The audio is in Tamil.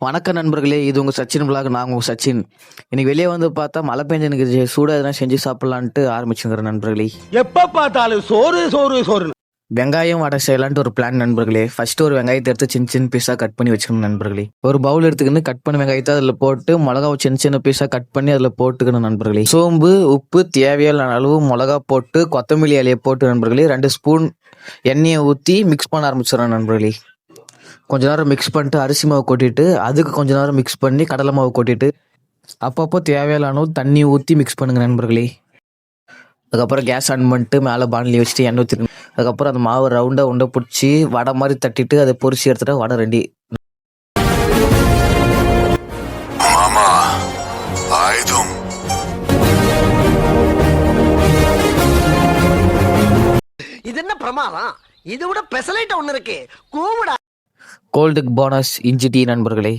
வணக்கம் நண்பர்களே, இது உங்கள் சச்சின் விலாக். நான் உங்கள் சச்சின். இன்னைக்கு வெளியே வந்து பார்த்தா மழை பெஞ்சு எனக்கு சூடாக எதனா செஞ்சு சாப்பிட்லான்ட்டு ஆரம்பிச்சுங்கிறேன் நண்பர்களே. எப்போ பார்த்தாலும் சோறு சோறு சோறு. வெங்காயம் வடை செய்யலான்ட்டு ஒரு பிளான் நண்பர்களே. ஃபர்ஸ்ட் ஒரு வெங்காயத்தை எடுத்து சின்ன சின்ன பீஸாக கட் பண்ணி வச்சுக்கணும் நண்பர்களே. ஒரு பவுல் எடுத்துக்கின்னு கட் பண்ணி வெங்காயத்தை அதில் போட்டு மிளகாவை சின்ன சின்ன பீஸாக கட் பண்ணி அதில் போட்டுக்கணும் நண்பர்களே. சோம்பு, உப்பு, தேவையான அளவு மிளகா போட்டு கொத்தமல்லி இலையை போட்டு நண்பர்களே 2 ஸ்பூன் எண்ணெயை ஊற்றி மிக்ஸ் பண்ண ஆரம்பிச்சிடறேன் நண்பர்களே. கொஞ்ச நேரம் மிக்ஸ் பண்ணிட்டு அரிசி மாவு கொட்டிட்டு அதுக்கு கொஞ்ச நேரம் மிக்ஸ் பண்ணி கடலை மாவு கொட்டிட்டு அப்பப்போ தேவையான அளவு தண்ணி ஊற்றி மிக்ஸ் பண்ணுங்க நண்பர்களே. அதுக்கப்புறம் கேஸ் ஆன் பண்ணிட்டு மேலே பானலி வச்சுட்டு எண்ணெய் ஊற்றிக்கணும். அதுக்கப்புறம் அந்த மாவு ரவுண்டாக உண்டை பிடிச்சி வடை மாதிரி தட்டிட்டு அதை பொரிச்சு எடுத்துட்டா வடை ரெடி. இது என்ன பிரமாதம்? இது விட பெசலைட் ஒண்ணு இருக்கு. கூவுடா. கோல்டுக்கு போனஸ் இஞ்சி டீ நண்பர்களே.